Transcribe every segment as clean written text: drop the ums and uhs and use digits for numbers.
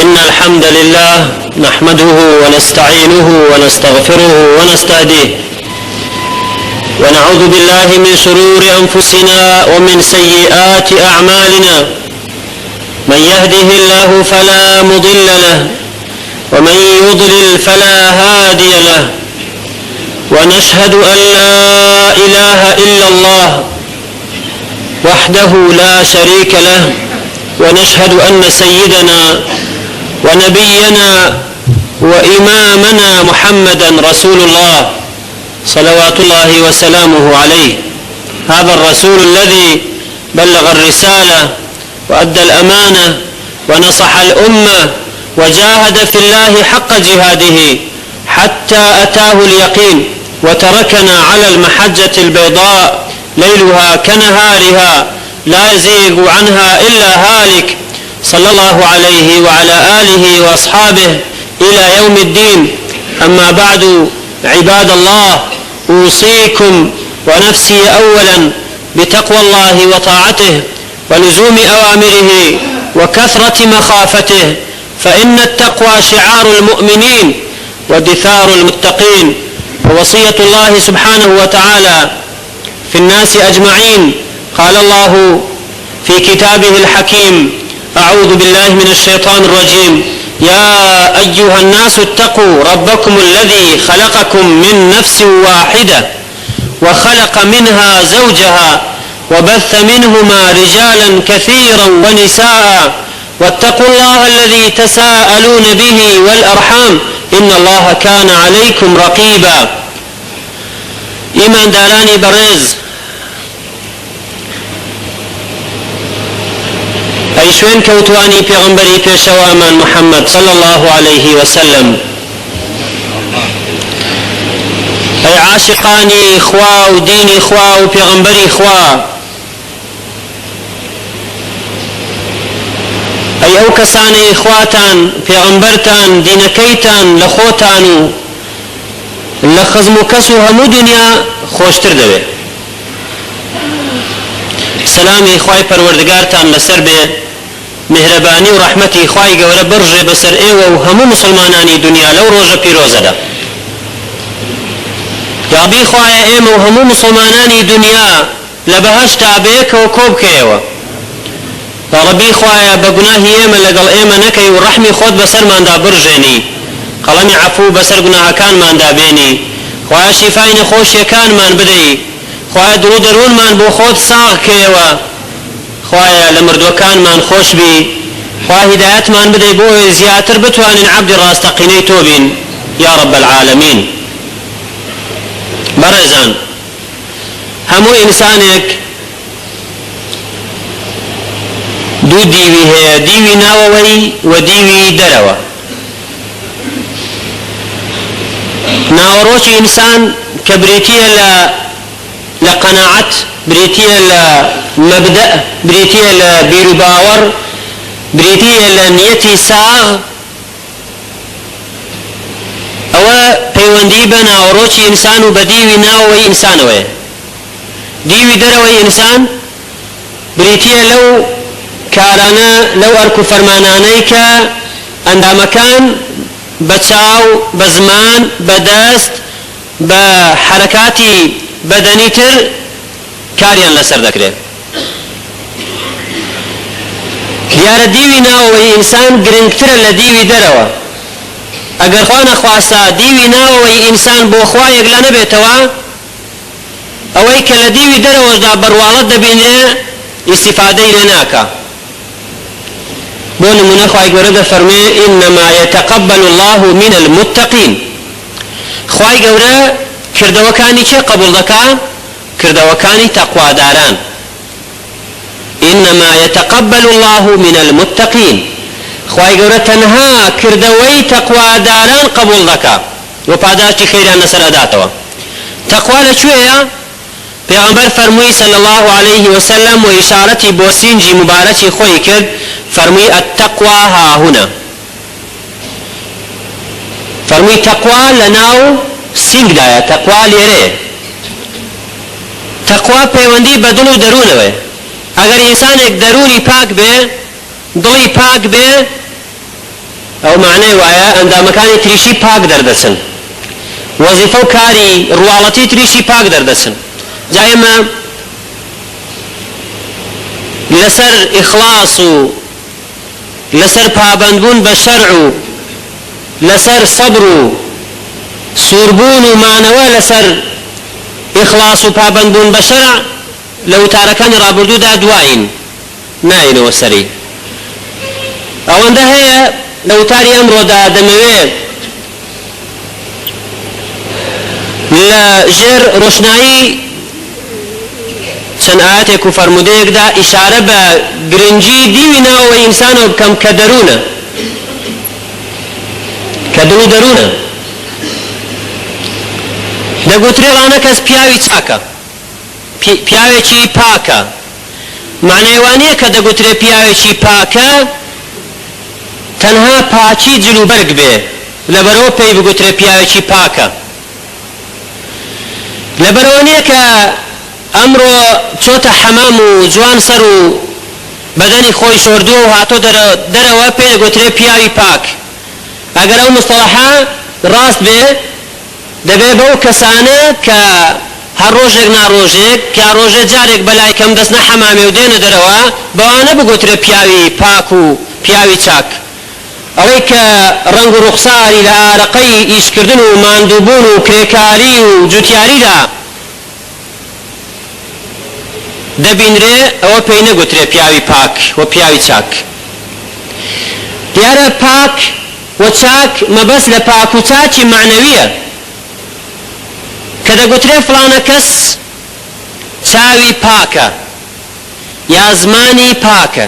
إن الحمد لله نحمده ونستعينه ونستغفره ونستهديه ونعوذ بالله من شرور أنفسنا ومن سيئات أعمالنا. من يهده الله فلا مضل له ومن يضلل فلا هادي له، ونشهد أن لا إله إلا الله وحده لا شريك له، ونشهد أن سيدنا ونبينا وإمامنا محمدا رسول الله صلوات الله وسلامه عليه. هذا الرسول الذي بلغ الرسالة وأدى الأمانة ونصح الأمة وجاهد في الله حق جهاده حتى أتاه اليقين، وتركنا على المحجة البيضاء ليلها كنهارها لا يزيغ عنها إلا هالك، صلى الله عليه وعلى آله وأصحابه إلى يوم الدين. أما بعد، عباد الله، أوصيكم ونفسي أولا بتقوى الله وطاعته ولزوم أوامره وكثرة مخافته، فإن التقوى شعار المؤمنين ودثار المتقين، ووصية الله سبحانه وتعالى في الناس أجمعين. قال الله في كتابه الحكيم: أعوذ بالله من الشيطان الرجيم: يا أيها الناس اتقوا ربكم الذي خلقكم من نفس واحدة وخلق منها زوجها وبث منهما رجالا كثيرا ونساء واتقوا الله الذي تساءلون به والأرحام إن الله كان عليكم رقيبا. إيمان داراني برز، أي شوين كوتواني پیغمبری پیشوامان محمد صلى الله عليه وسلم، أي عاشقاني خوا و ديني خوا و پیغمبری خوا، أي أو كساني خواتان پیغمبرتان دينكيتان لخوتانو لخزمو كسو همو دنيا خوشتر دوه. سلامي خواهي پروردگارتان لسر به مهرباني و رحمتي خواهي گوره برجه بسر ايوه و همو مسلماناني دنيا لو روژه پیروزه ده. ربي خواهي ايمه و همو مسلماناني دنيا لبهش تابيك و كوب كيوه. ربي خواهي بگناهي ايمه لقل ايمه نكي و رحمي خود بسر من دا برجيني، قلمي عفو بسر گناه كان من دا بيني، خواهي شفاين خوش يكان من بدي، خواهي درو درون من بو خود ساغ كيوه، خواهي لمردوكان من خوش بي، خواهي هدايات من بدي بو زياتر بتوان عبد راستقيني توبين يا رب العالمين. برزان همو انسانك دو ديوي هي، ديوي ناووي وديوي دروا. ناوروش انسان كبريتية لقناعت، بريتية لمبدأ، بريتية لبيرو باور، بريتية لنيتي ساغ، او پیوندی بنا وروچی انسان و بدیوی ناوی انسان وی دیوی دروی انسان بريتية لو كارانا لو اركو فرماناني كا اندامكان بتساو بزمان بدست بحركاتي بدنيتر كاريان لسر دكري دیار دیوی ناوی انسان گرنگتر لدیوی دروا. اگر خوانا خواستا دیوی ناوی انسان بو خواه اگلانه بیتوا اوی که لدیوی دروا دا بروالت دبینه استفاده لناکا. بون من اخوة قرد فرمي انما يتقبل الله من المتقين. خواهي قرد كردوكاني چه قبول دكا؟ كردوكاني تقوى داران. انما يتقبل الله من المتقين. خواهي قرد تنها كردوي تقوى داران قبول دكا وپاداشتی خيران نسر اداتوا. تقوى لچوية؟ پیغمبر فرموی صلی الله علیه وسلم و اشارتی بو سینجی مبارکی خوی کرد، فرموی التقوى ها هنا. فرموی تقوى لناو سینگ دایا، تقوى لیره. تقوى پیوندی بدن و درون وی. اگر انسان ایک درونی پاک بے، دلی پاک بے، ئەو معنەی وایە ئەندامەکانی تریشی پاک دەردەچن وەزیفە و کاری ڕواڵەتی تریشی پاک دەردەچن جا ئێمە لەسەر ئیخلاص و لەسەر پابەندبوون بە شەرع و لەسەر سەبر و سووربوون و مانەوە لەسەر ئیخلاص و پابەندبوون بە شەرع لە وتارەکانی ڕابردوودا دوایین ناینەوە سەری ئەوەندە هەیە لە وتاری ئەمڕۆدا دەمەوێت لە ژێر ڕۆشنایی چەند ئاەتێک و فەرمودەیەکدا ئیشارە بە گرنگی دیوی ناوەوە ئینسانەوە بکەم کە دەروونە کە دڵ و دەروونە دەگوترێ ڕانە کەس پیاوی چاکە پیاوێکی پاکە معنەی وانەیە کە دەگوترێ پیاوێکی پاکە تەنها پاچی جلوبەرگ بێ لەبەرەوە پێی بگوترێ پیاوێکی پاکە لەبەرەوە نییە کە ئەمڕۆ چۆتە حەمام و جوان سەر و بەدەنی خۆی شۆردووە و هاتۆ دەرەوە پێی دەگوترێ پیاوی پاک ئەگەر ئەو مستەڵەحە ڕاست بێ دەبێ بەو کەسانە کە هەر ڕۆژێک ناڕۆژێک کە ڕۆژێ جارێک بەلای کەم دەستنە حەمامێ و دێنە دەرەوە بەوانە بگوترێ پیاوی پاک و پیاوی چاک ئەوەی کە ڕەنگ و ڕوخساری لە ئارەقەی ئیشکردن و ماندووبوون و کرێکاری و جوتیاریدا دەبینرێ ئەوە پێی نەگوترێ پیاوی پاک و پیاوی چاک دیارە پاک و چاک مەبەست لە پاک و چاکی معنەویە کە دەگوترێ فڵانە کەس چاوی پاکە یا زمانی پاکە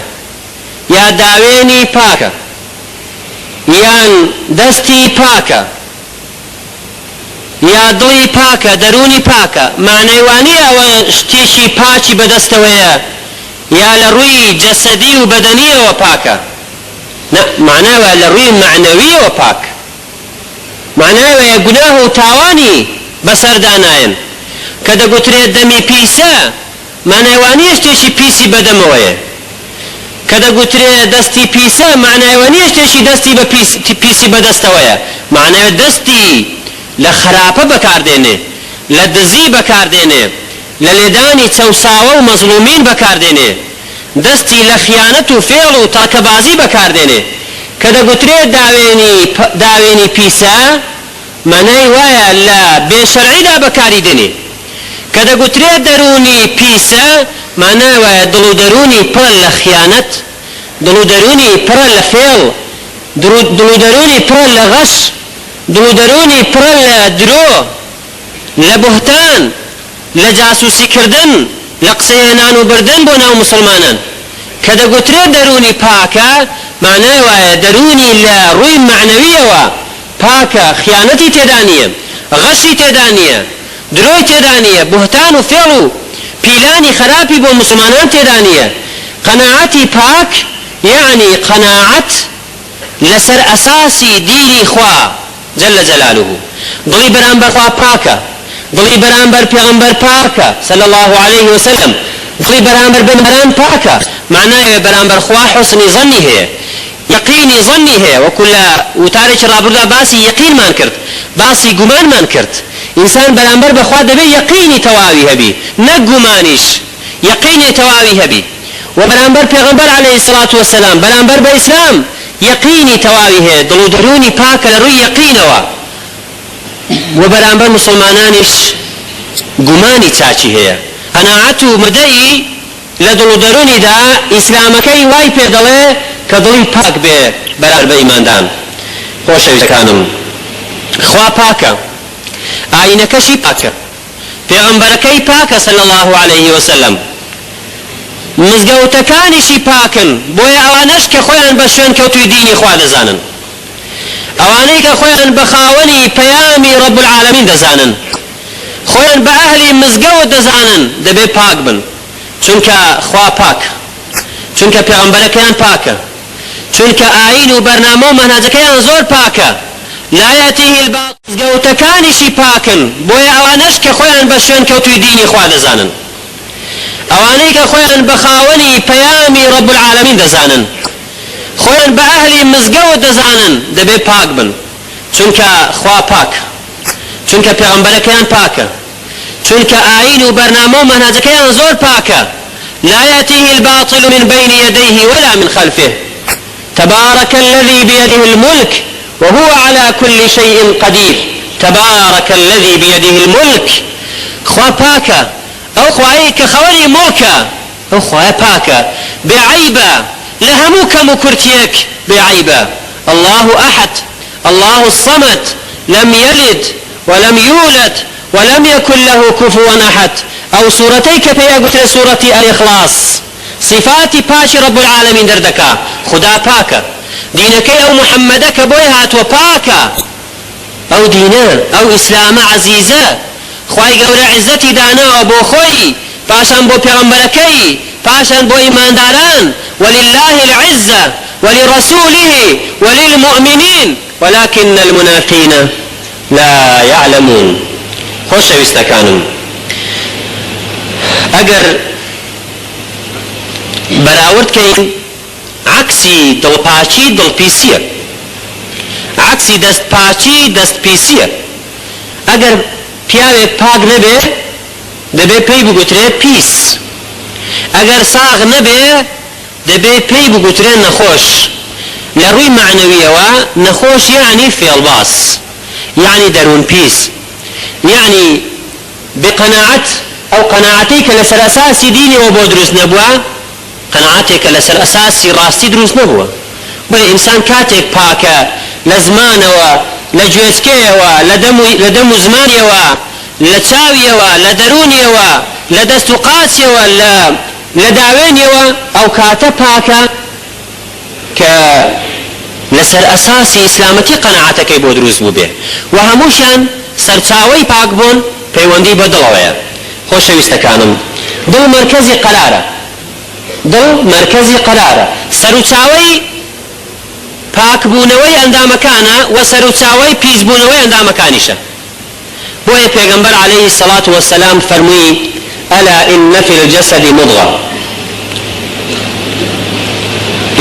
یا داوێنی پاکە یان دەستی پاکە یا دڵی پاکە دەرونی پاکە معنەی وانەیە ئەوە شتێکی پاکی بەدەستەوەیە یا لە ڕووی جەسەدی و بەدەنیەوە پاکە معناوە لە ڕووی معنەویەوە پاک معناوەیە گوناه و تاوانی بەسەردانایەن کە دەگوترێت دەمی پیسە معنای وانەیە شتێکی پیسی بەدەمەوەیە کە دەگوترێت دەستی پیسە معنای وانەیە شتێکی دەستی بە پیسی بەدەستەوەیە معناوە دەستی لە خراپە بەکاردێنێ لە دزی بەکاردێنێ لە لێدانی چەوساوە و مەزلومین بەکاردێنێ دەستی لە خیانەت و فێڵ و تاکەبازی بەکاردێنێ کە دەگوترێت داوێنی پیسە معنای وایە لە بێشەرعیدا بەکاری دێنێ کە دەگوترێت دەرونی پیسە معنای وایە دڵ و دەرونی پڕە لە خیانەت دڵ و دەرونی پڕە لە فێڵ دڵ و دەرونی پڕە لە غەش دڵ و دەرونی پڕە لە درۆ لە بوهتان لە جاسوسیکردن لە قسەهێنان و بردن بۆ ناو مسلمانان کە دەگوترێت دەرونی پاکە معنای وایە دەرونی لە ڕووی معنەویەوە پاکە خیانەتی تێدا نییە غەشی تێدا نییە درۆی تێدا نییە بوهتان و فێڵ و پیلانی خراپی بۆ مسلمانان تێدا نییە قەناعەتی پاک یعنی قەناعەت لەسەر ئەساسی دینی خوا جل جلاله دڵی بەرامبەر خوا پاکە دڵی بەرامبەر پێغەمبەر پاکە صلی الله عليه وسلم دڵی بەرامبەر بنەران پاکە معنایە بەرامبەر خوا حسنی ظنی هەیە یەقینی ظنی هەیە وەکو لە وتارێکی ڕابردوودا باسی یەقینمان کرد باسی گومانمان کرد ئینسان بەرامبەر بەخوا دەبێت یەقینی تەواوی هەبی نەک گومانیش یەقینی تەواوی هەبی و بەرامبەر پێغەمبەر عەلەیهی السەڵاتو وەسەلام بەرامبەر بە ئیسلام یەقینی تەواوی هەیە دڵ و دەرونی پاکە لە ڕووی یەقینەوە و بەرامبەر مسلمانانیش گومانی چاچی هەیە قەناعەت و مدەئی لە دڵ و دەرونیدا ئیسلامەکەی وای پێ دەڵێ کە دڵی پاک بێ بەرامبەر بە ئیماندان خۆشەویستەکانم خوا پاکە ئاینەکەشی پاکە پێغەمبەرەکەی پاکە صلی الله عليه وسلم مزگەوتەکانیشی پاکن بۆیە ئەوانەش کە خۆیان بە شوێن کەوتوی دینی خوا دەزانن ئەوانەی کە خۆیان بە خاوەنی پەیامی ڕەب العالەمین دەزانن خۆیان بە ئەهلی مزگەوت دەزانن دەبێ پاک بن چونکە خوا پاک چونکە پێغەمبەرەکەیان پاکە چونکە ئاین و بەرنامە و مەنهەجەکەیان زۆر پاکە لا یەتیهی الباطل مزگەوتەکانیشی پاکن بۆیە ئەوانەش کە خۆیان بە شوێن کەوتوی دینی خوا دەزانن ئەوانەی کە خۆیان بە خاوەنی پەیامی ڕەب العالەمین دەزانن خۆیان بە ئەهلی مزگەوت دەزانن دەبێ پاک بن چونکە خوا پاکە چونکە پێغەمبەرەکەیان پاکە چونکە ئاین و بەرنامە و مەنهەجەکەیان زۆر پاکە لا يأتيه الباطل من بين يديه ولا من خلفه تبارك الذي بيده الملك وهو على كل شيء قدير تبارك الذي بيده الملك خوا باكا او خوايك خواني موكا او خوا باكا بعيبا لهموك مكرتيك بعيبا الله أحد الله الصمد لم يلد ولم يولد ولم يكن له كفوا أحد او سورتيك فيقول سورة الإخلاص صفاتي باشي رب العالمين دردكا خدا باكا دينك او محمدك بويهات وباكا او دينا او اسلام عزيزة خواهي قول عزتي دانا وبو خوي باشان بو پیغمبركي باشان بو ايمان داران ولله العزة ولرسوله وللمؤمنين ولكن المنافقين لا يعلمون خوش ويستكانون اگر براورد كين عكسي دڵپاچی دڵپیسیە عكسي دەستپاچی دەستپیسیە ئەگەر پیاوێک پاک نەبێ دەبێ پێی بگوترێ پیس ئەگەر ساغ نەبێ دەبێ پێی بگوترێ نەخۆش لە ڕووی معنەویەوە نەخۆش یعنی فێڵباس یعنی دەروون پیس یعنی بقەناعەت ئەو قەناعەتەی کە لەسەر ئەساسی دینیەوە بۆ دروست نەبووە قەناعەتێک کە لەسەر ئەساسی ڕاستی دروست نەبووە بۆیە ئینسان کاتێک پاکە لە زمانەوە لە گوێچکەیەوە لە دەم و زمانیەوە لە چاویەوە لە دەرونیەوە لە دەست و قاسیەوە لە داوێنیەوە ئەو کاتە پاکە کە لەسەر ئەساسی ئیسلامەتی قەناعەتەکەی بۆ دروست بوو بێ و هەمووشیان سەرچاوەی پاک بوون پەیوەندی بە دڵەوەیە خۆشەویستەکانم دڵ مەرکەزی قەرارە دڵ مەرکەزی قەرارە سەرچاوەی پاکبوونەوەی ئەندامەکانە و سەرچاوەی پیسبوونەوەی ئەندامەکانیشە بۆیە پێغەمبەر عەلەیهی السەڵات وەسەلام فەرمووی ئەلا ئین فی الجەسەد مضغە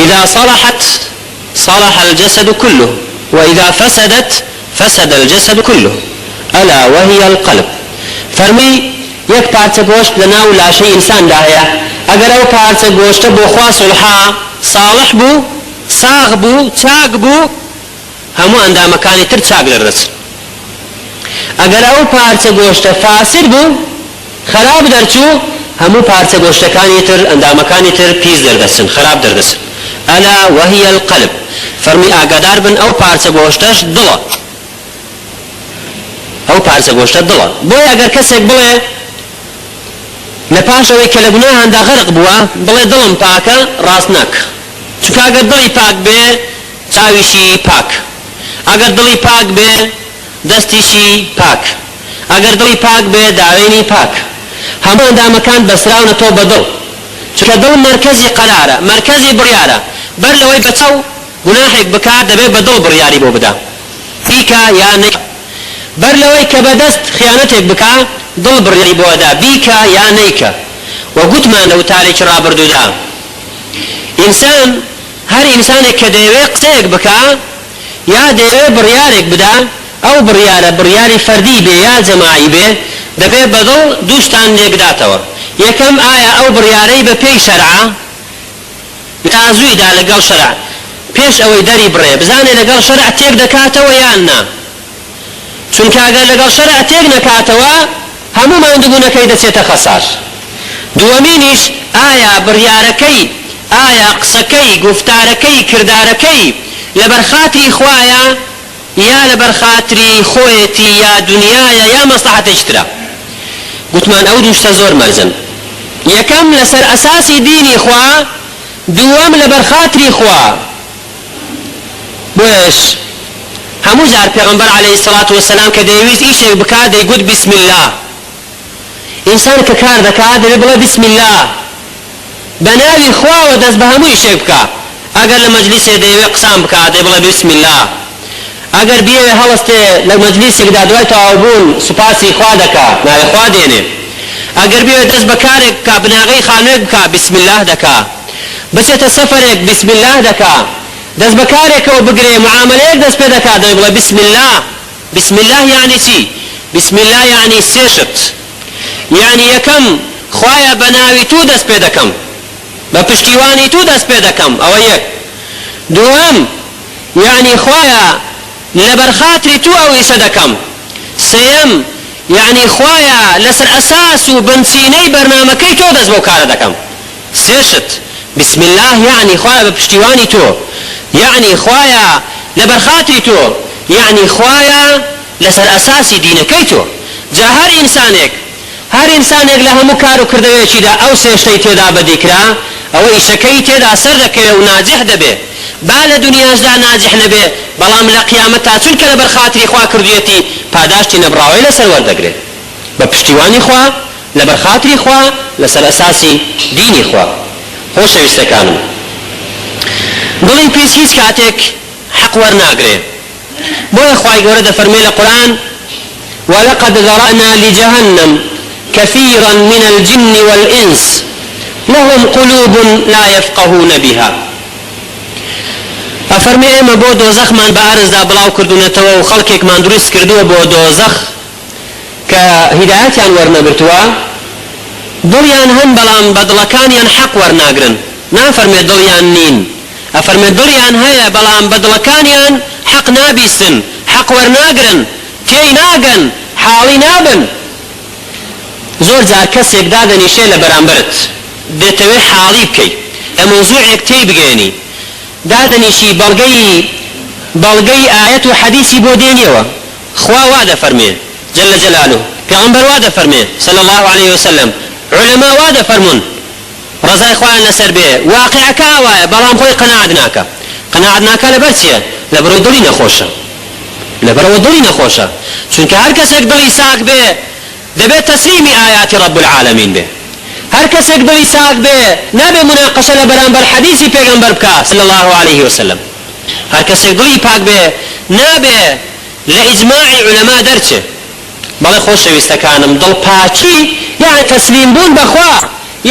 إذا صلحت صلح الجسد كله وإذا فسدت فسد الجسد كله ألا وهي القلب فرمي يك پارچە گۆشت لەناو لاشەی ئینساندا هەیە ئەگەر ئەو پارچە گۆشتە بۆ خوا سولحا صالح بوو ساغ بوو چاک بوو هەموو ئەندامەکانی تر چاک دەردەچن ئەگەر ئەو پارچە گۆشتە فاسد بوو خراپ دەرچوو هەموو پارچە گۆشتەکانی تر ئەندامەکانی تر پیس دەردەچن خراپ دەردەچن ألا وهي القلب فرمي ئاگادار بن ئەو پارچە گۆشتەش دڵە ئەو پارچە گۆشتە دڵە بۆیە ئەگەر کەسێک بڵێ لە پاشەوەی کە لە گوناهاندا غەرق بووە بڵێ دڵم پاکە ڕاست ناکە چونکە ئەگەر دڵی پاک بێ چاویشی پاک ئەگەر دڵی پاک بێ دەستیشی پاک ئەگەر دڵی پاک بێ داوێنی پاک هەموو ئەندامەکان بەسراونەتەوە بە دڵ چونکە دڵ مەرکەزی قەرارە مەرکەزی بڕیارە بەر لەوەی بەچەو گوناحێک بکات دەبێت بە دڵ بڕیاری بۆ بدا بیکە یا نەیکە بەر لەوەی کە بەدەست خیانەتێک بکات دڵ بڕیاری بۆ ئەدا بیکە یا نەیکە و گوتمان لەو تارێکی ڕابردوودا ئینسان هەر ئینسانێک کە دەیەوێت قسەیەک بکات یا دەیەوێت بڕیارێک بدا ئەو بڕیارە بڕیاری فەردی بێ یا جەماعی بێ دەبێت بە دڵ دوو شتان لێکداتەوە یەکەم ئایا ئەو بڕیارەی بە پێی شەرعە تازوویدا لەگەڵ شەرع پێش ئەوەی دەری بڕێ بزانێ لەگەڵ شەرع تێک دەکاتەوە یان نا چونکە ئەگەر لەگەڵ شەرع تێک نەکاتەوە هەموو ماندووبوونەکەی دەچێتە خەسار دووەمینیش ئایا بڕیارەکەی ئایا قسەکەی گفتارەکەی کردارەکەی لەبەر خاتری خوایە یا لەبەر خاتری خۆیەتی یا دنیایە یا مەسلحەتێکی ترە گوتمان ئەو دوو شتە زۆر مەرجن یەکەم لەسەر ئەساسی دینی خوا دووەم لەبەر خاتری خوا بۆیش هەموو جار پێغەمبەر عەلەیهی السەڵات وەسەلام کە دەیویست ئیشێک بکات دەیگوت بسم الله ئینسان کە کار دەکات دەبێت بڵێ بسم الله بە ناوی خواوە دەست بە هەموو ئیشێک بکات ئەگەر لە مەجلیسێ دەیەوێت قسام بکات دەی بڵێ بسم الله ئەگەر بیەوێ هەڵەستێ لە مەجلیسێکدا دوای تەواوبوون سوپاسی خوا دەکات ناوی خوا دێنێ ئەگەر بیەوێ دەست بەکارێک بکات بناغەی خانوویەک بکات بسم الله دەکات بچێتە سەفەرێک بسم الله دەکات دەست بەکارێکەوە بگرێ معاملەیەک دەست پێ دەکات دەی بڵێ بسم الله. بسم الله یعنی چی؟ بسم الله یعنی سێشت، یعنی یەکەم خوایە بە ناوی تو دەست پێ دەکەم، بە پشتیوانی تو دەست پێ دەکەم، ئەوە یەک. دووەم یعنی خوایە لەبەر خاتری تو ئەو ئیشە دەکەم. سێیەم یعنی خوایە لەسەر ئەساس و بنچینەی بەرنامەکەی تۆ دەست بۆ کارە دەکەم. سێشت بسم الله یعنی خوایە بە پشتیوانی تۆ، یعنی خوایە لەبەر خاتری تۆ، یعنی خوایە لەسەر ئەساسی دینەکەی تۆ. جا هەر ئینسانێک لە هەموو کار و کردەوەیەکیدا ئەو سێشتەی تێدا بەدیکرا ئەوە ئیشەکەی تێدا سەر دەکەوێ و ناجح دەبێ. با لە دنیاشدا ناجح نەبێ بەڵام لە قیامەتتا چونکە لەبەر خاتری خوا کردوێتی پاداشتی نەبراوەی لەسەر وەردەگرێت بە پشتیوانی خوا، لەبەر خاتری خوا، لەسەر ئەساسی دینی خوا. خۆشەویستەکانم، دڵی پێچ هیچ کاتێک حەق وەرناگرێ. بۆیە خوای گەورە دەفەرمێ لە قورئان ولقد ذرأنا لجهنم كثيرا من الجن والإنس لهم قلوب لا يفقهون بها. ئەفەرمێ ئێمە بۆ دۆزەخمان بە ئارزدا بڵاو کردوونەتەوە و خەڵکێکمان دروست کردووە بۆ دۆزەخ کە هیدایەتیان وەرنەگرتووە، دڵیان هەن بەڵام بە دڵەکانیان حەق وەرناگرن. نافەرمێ دڵیان نین، ئەفەرمێ دڵیان هەیە بەڵام بە دڵەکانیان حەق نابیستن، حەق وەرناگرن، تێی ناگەن، حاڵی نابن. زۆر جار کەسێک دادەنیشێ لە بەرامبەرت دێتەوێ حاڵی بکەی، ئە مۆزوعێک تێی بگەێنی، دادەنیشی بەڵگەی ئاەت و حەدیثی بۆ دێنیەوە. خوا وا دەفەرمێ جل جلاله، پێغەمبەر وا دەفەرمێ صلی الله عليه وسلم، علەما وا دەفەرمون ڕزای خوایان لەسەر بێ. واقعەکە ئەوایە بەڵام خۆی قەناعەت ناکە. قەناعەت ناکە لەبەر چییە؟ لەبەرەوەی دڵی نەخۆشە. لەبەرەوە دڵی نەخۆشە، چونکە هەر کەسێک دڵی ساک بێ دەبێت تەسلیمی ئاياتی رب العالمین بێ. هەر کەسێک دڵی ساک بێ نابێ مناقەشە لە بەرامبەر حەدیثی پێغەمبەر بکە صلی الله عليه وسلم. هەر کەسێک دڵی پاک بێ نابێ لە ئیجماعی علەما دەرچێ. بەڵێ خۆشەویستەکانم، دڵ پاچی یعنی تەسلیم بوون بەخوا،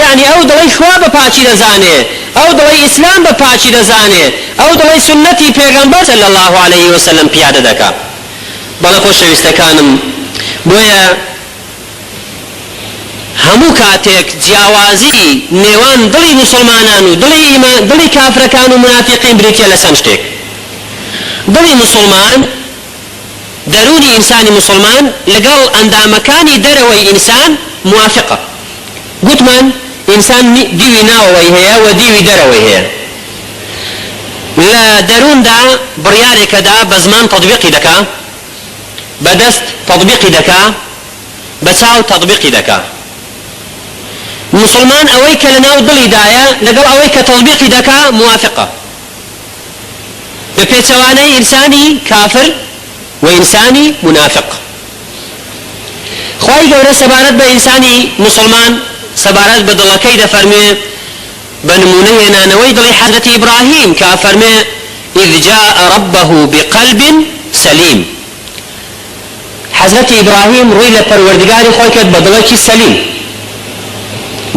یعنی ئەو دڵی خوا بە پاچی دەزانێ، ئەو دڵی ئیسلام بە پاچی دەزانێ، ئەو دڵی سنەتی پێغەمبەر صلی الله عليه وسلم پیادە دەکا. بەڵێ خۆشەویستەکانم، بۆیە هەموو کاتێک جیاوازی نێوان دڵی مسلمانان و دڵی کافرەکان و منافقین بریتە لە چەند شتێک. دڵی مسلمان، دەرونی ئینسانی مسلمان لەگەڵ ئەندامەکانی دەرەوەی ئینسان موافقە. گوتمان ئینسان دیوی ناوەوەی هەیە و دیوی دەرەوەی هەیە. لە دەروندا بڕیارێکەدا بە زمان تەطبیقی دەکا، بە دەست تەطبیقی دەکا، بە چاو تەطبیقی دەکا. مسلمان ئەوەی کە لە ناو دڵیدایە لەگەڵ ئەوەی کە تەطبیقی دەکا موافقە. بە پێچەوانەی ئینسانی کافر و ئینسانی منافق. خوای گەورە سەبارەت بە ئینسانی مسلمان سەبارەت بە دڵەکەی دەفەرمێ بە نمونەی هێنانەوەی دڵی حەزرەتی ئیبراهیم کە ئەفەرمێ إذ جاء ربه بقلب سليم. حەزرەتی ئیبراهیم ڕووی لە پەروەردگاری خۆی کرد بە دڵێکی سەلیم،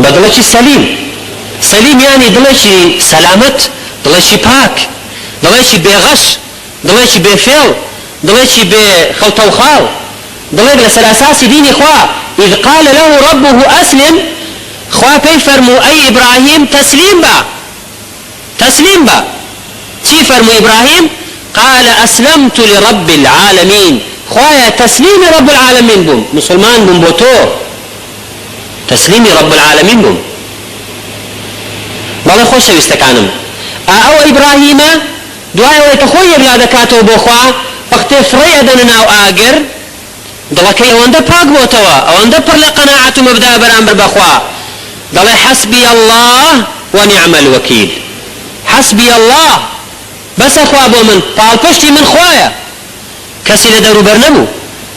بە دڵێکی سەلیم. سەلیم یعنی دڵێکی سەلامەت، دڵێکی پاک، دڵێکی بێغەش، دڵێکی بێفێڵ، دڵێکی بێ خەوتەوخاو، دڵێک لەسەر ئاساسی دینی خوا. إذ قال له ربه أسلم، خوا پێی فەرموو ئەی ئیبراهیم تەسلیم بە، تەسلیم بە. چی فەرموو ئیبراهیم؟ قال أسلمت لرب العالمين. خوایە تەسلیمی رب العالمین بووم، مسلمان بووم بۆ تۆ، تەسلیمی رب العالمین بووم. بەڵێ خۆشەویستەکانم، ئەو ئیبراهیمە دوایەوەی کە خۆی یەکلا دەکاتەوە بۆ خوا وەختێ فڕێ ئەدەنە ناو ئاگر، دڵەکەی ئەوەندە پاک بۆتەوە، ئەوەندە پڕ لە قەناعەت و مەبدا بەرامبەر بەخوا، دەڵێ حەسبی الله ونعم الوەکیل. حەسبی الله، بەسە خوا بۆ من، پاڵپشتی من خوایە. کەسی لە دەوروبەر نەبوو،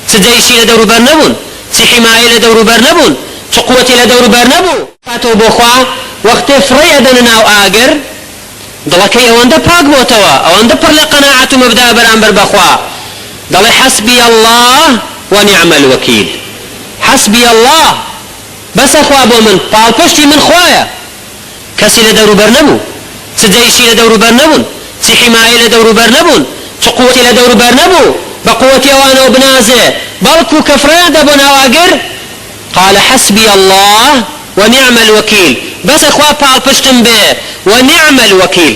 چ جەیشی لە دەوروبەر نەبوون، چ حیمایە لە دەوروبەر نەبوون، چ قووەتی لە دەوروبەر نەبوو. هاتەوە بۆ خوا وەختێ فڕێ ئەدەنە ناو ئاگر، دڵەکەی ئەوەندە پاک بۆتەوە، ئەوەندە پڕ لە قەناعەت و مەبدا بەرامبەر بەخوا، دەڵێ حەسبی الله ونعم الوەکیل. حەسبی الله، بەسە خوا بۆ من، پاڵپشتی من خوایە. کەسی لە دەوروبەر نەبوو، چ جەیشی لە دەوروبەر نەبوون، چ چی حمایە لە دەوروبەر نەبوون، چ قووەتی لە دەوروبەر نەبوو، بە قووەتی ئەوانەوە بنازێ، بەڵکو کەفرەیان دەبوون ئاواگر. قال حسبي الله ونعم الوكيل، بس اخوا پاڵپشتم بێ ونعم الوكيل،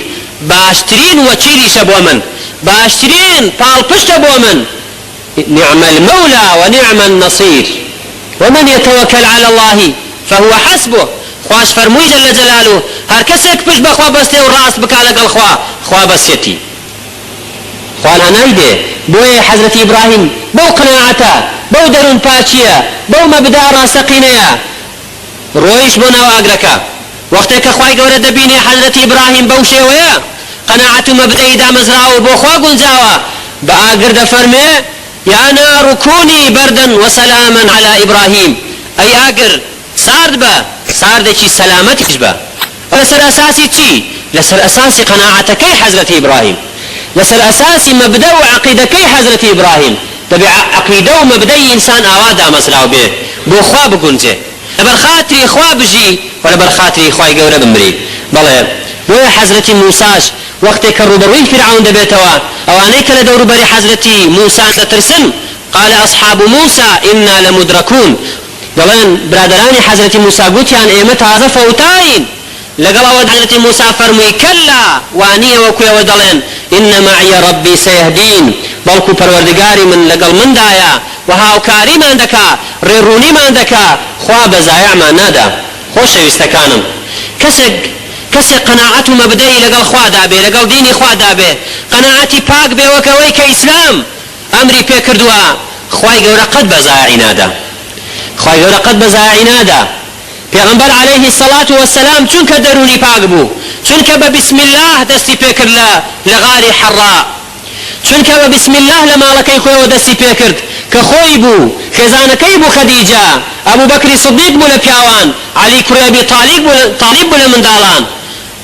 باشترین وەکیلیشە بۆ من، باشترین پاڵپشتە بۆ من. نعم المولى ونعم النصير ومن يتوكل على الله فهو حسبه. خواش فرمووی جل جلاله هەر کەسێک پشت بەخوا بەستێ و ڕاست بکا لەگەڵ خوا بەسێتی. خوا نایدێ. بۆیە حەزرەتی ئیبراهیم بەو قناعەتە، بەو دەروون پاچیە، بەو مەبدا ڕاستەقینەیە ڕۆیش بۆ ناو ئاگرەکە. وەختێک کە خوای گەورە دەبینێ حەزرەتی ئیبراهیم بەو شێوەیە قەناعەت و مەبدەی دامەزراوە بۆ خوا گونجاوە، بە ئاگر دەفەرمێ یا نار كوني بردا وسلاما على إبراهيم. أي آگر سارد با ساردێکی سەلامەتیش بە. لەسەر ئەساسی چی؟ لەسەر ئەساسی قەناعەتەکەی حەزرەتی ئیبراهیم، لەسەر ئەساسی مەبدە و عەقیدەکەی حەزرەتی ئیبراهیم. دەبێ عەقیدە و مەبدەی ئینسان ئاوا دامەزراو بێ بۆ خوا بگونجێ، لەبەر خاتری خوا بژی و لەبەر خاتری خوای گەورە بمری. بەڵێ بۆیە حەزرەتی موساش وەختێک کە ڕوبەڕووی فرعون دەبێتەوە، ئەوانەی کە لە دەوروبەری حەزرەتی موسا دەترسن، قال أصحاب موسى إنا لمدركون. دەڵێن برادرانی حەزرەتی موسا گوتیان ئێمە تازە فەوتاین. لەگەڵ ئەوە حەزرەتی موسا فەرمووی کەلا وانیە وەکوێوە دەڵێن إن معي ربي سيهدين، بەڵکو پەروەردگاری من لەگەڵ مندایە و هاوکاریمان دەکا، ڕێڕوونیمان دەکا، خوا بەزایعمان نادا. خۆشەویستەکانم، کەسێک قەناعەت و مەبدەی لەگەڵ خوادا بێ، لەگەڵ دینی خوادا بێ، قەناعەتی پاک بێ وەکەوەی کە ئیسلام ئەمری پێ کردووە، خوای گەورە قەت بەزایعی نادا، خوای گەورە قەت بەزایعی نادا. پێغەمبەر عەلەیهی السەڵات وەسەلام چونکە دەرونی پاک بوو، چونکە بە بسم الله دەستی پێکرد لە غاری حەڕا، چونکە بە بسم الله لە ماڵەکەی خۆیەوە دەستی پێکرد کە خۆی بوو، خێزانەکەی بوو خەدیجە، ئەبوو بەکری سیدیق بوو لە پیاوان، عەلی کوڕی ئەبی تاڵیب بوو لە منداڵان.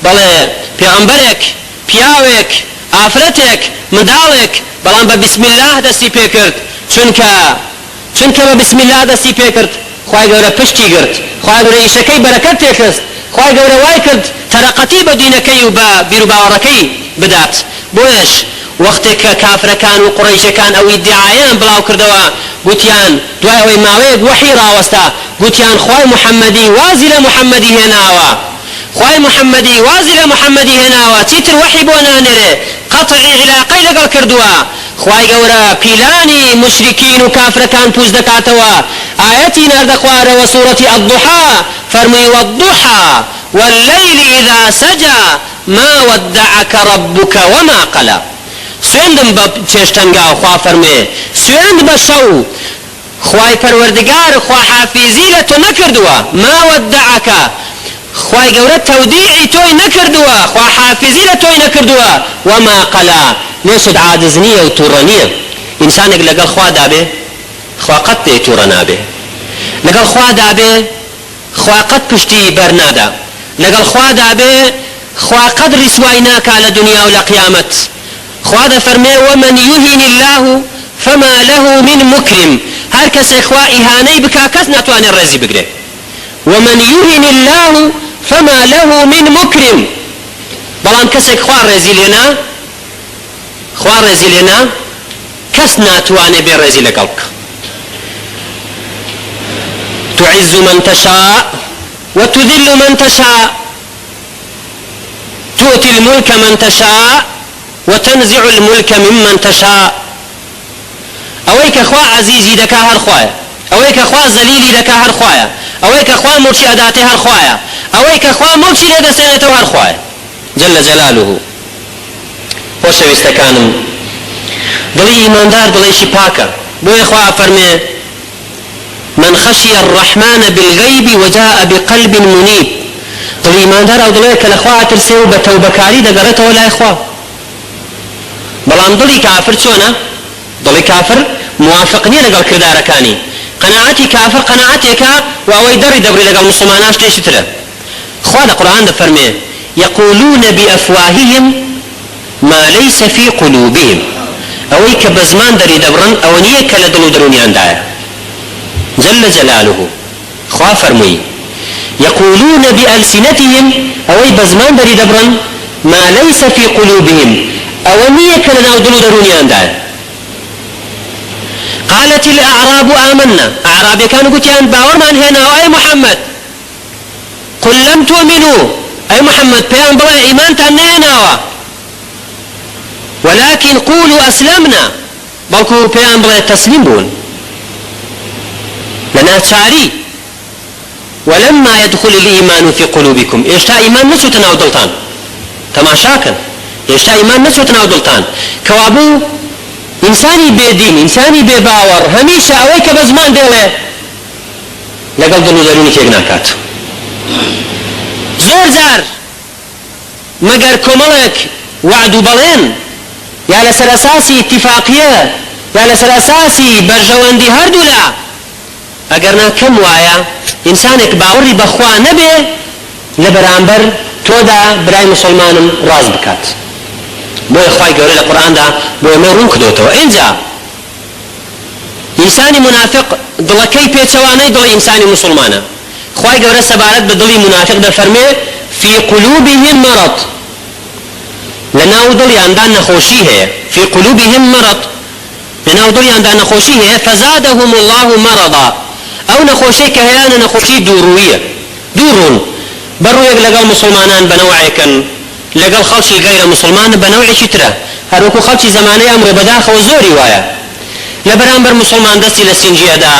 بەڵێ پێغەمبەرێک، پیاوێک، ئافرەتێک، منداڵێک، بەڵام بە بسم الله دەستی پێکرد، چونکە بە بسم الله دەستی پێکرد، خوای گەورە پشتی گرت، خوای گەورە ئیشەکەی بەرەکەت تێکست، خوای گەورە وای کرد تەرەقەتی بە دینەکەی و بە بیر و باوەڕەکەی بدات. بۆیش وەختێک کە کافرەکان و قوڕەیشەکان ئەو ئیدعایان بڵاو کردەوە، گوتیان دوای ئەوەی ماوەیەک وەحی ڕاوەستا، گوتیان خوای محەممەدی وازی لە محەممەدی هێناوە، خوای محەممەدی وازی لە محەممەدی هێناوە، چیتر وەحی بۆ نانێرێ، قەتعی علاقەی لەگەڵ کردووە. خوای گەورە پیلانی مشرکین و کافرەکان پوش دەکاتەوە، ئاەتی ناردە خوارەوە سوورەتی الضحا، فەرمووی والضحا والليل إذا سجى ما ودعك ربك وما قلى. سوێندم بە چێشتەنگا و خوا فەرمێ سوێند بە شەو، خوای پەروەردگار خوا حافیزی لە تۆ نەکردووە، ما ودعك، خوای گەورە تەودیعی تۆی نەکردووە، خوا حافیزی لە تۆی نەکردووە، وما قەلا، نێشت عاجز نییە و تووڕە نییە. ئینسانێک لەگەڵ خوادا بێ، خوا قەت پێی تووڕە نابێ، لەگەڵ خوادا بێ، خوا قەت پشتی بەرنادا، لەگەڵ خوادا بێ، خوا قەت ڕیسوای ناکا لە دنیا و لە قیامەت. خوا دەفەرمێ ومن يهن الله فما له من مكرم، هەر کەسێک خوا ئیهانەی بکا کەس ناتوانێت ڕێزی بگرێ. ومن يهن الله فما له من مكرم، بەڵام کەسێک خوا ڕێزی لێنا کەس ناتوانێت بێ ڕێزی لەگەڵ بکە. تعز من تشاء وتذل من تشاء، تؤتي الملك من تشاء وتنزع الملك ممن تشاء. ئەوەی کە خوا عەزیزی دەکا هەر خوایە، ئەوەی کە خوا زەلیلی دەکا هەر خوایە، ئەوەی کە خوا موچی ئەداتێ هەر خوایە، ئەوەی کە خوا موچی لێدەسێنێتەوە هەر خوایە جل جلاله. خۆشەویستەکانم، دڵی ئیماندار دڵێکی پاکە، بۆیە خوا فەرمێ من خشي الرحمن بالغيب وجاء بقلب منيب. دڵی ئیماندار ئەو دڵەیە کە لە خوا ئەترسێ و بە تەوبەکاری دەگەڕێتەوە لای خوا. بەڵام دڵی کافر چۆنە؟ دڵی کافر موافق نییە لەگەڵ کردارەکانی. قەناعەتی کافر قەناعەتێکە و ئەوەی دەڕی دەبڕی لەگەڵ موسڵمانان شتێکی ترە. خوا لە قورئان دەفەرمێ يقولون بأفواههم ما ليس في قلوبهم، ئەوەی کە بە زمان دەری دەبڕن ئەوە نییە کە لە دڵ و دڕونیاندایە جل جلاله. خوا فەرمووی يقولون بألسنتهم، ئەوەی بە زمان دەری دەبڕن ما ليس في قلوبهم أونية كلنا ودلو درونيان دار. قالت الأعراب آمنا، أعرابي كانوا قتيان باور من هنا أي محمد، قل لم تؤمنوا أي محمد بيان بلا إيمان تنهنا، ولكن قولوا أسلمنا، بلكو بيان بلا تسليم بون لنا تشاري. ولما يدخل الإيمان في قلوبكم، إيشتا إيمان نسو تناودلتان تماشاكن، إيشتا إيمان نسو تناودلتان كوابو إنساني بيدين إنساني بباور هميشة أويك بزمان ديله لقل دلو دلوني كيقناكات زور زار مگر كمالك وعدو بلين يا لسر أساسي اتفاقية يا لسر أساسي برجواندي هردولا اگرنا كم وايا إنسانك باوري بخوا نبي لبرانبر تودا براي مسلمان راز بكات بۆ خی گەورە لە قورئاندا بۆ ئێمە ڕوون کردوتەوە. اینجا ئینسانی منافق دڵەکەی پێچەوانەی دڵی ئینسانی مسلمانە. خی گەورە سەبارەت بە دڵی منافق دەفەرمێ فی قلوبهم مرض، لەناو دڵیاندا نەخۆشی هەیە. فی قلوبهم مرض، لەناو دڵیاندا نەخۆشی هەیە. فزادهم الله مرضا، ئەو نەخۆشەی کە هەیەە نەخۆشی دووڕوویە، دووڕوون بەڕوویەک لەگەڵ مسلمانان بەنەوعێکن، لەگەڵ خەڵکی غەیرە مسلمان بە نەوعێکی ترە. هەروەکو خەڵکی زەمانەی ئەمڕۆ بەداخەوە زۆری وایە، لە بەرامبەر مسلمان دەستی لە سینجیەدا،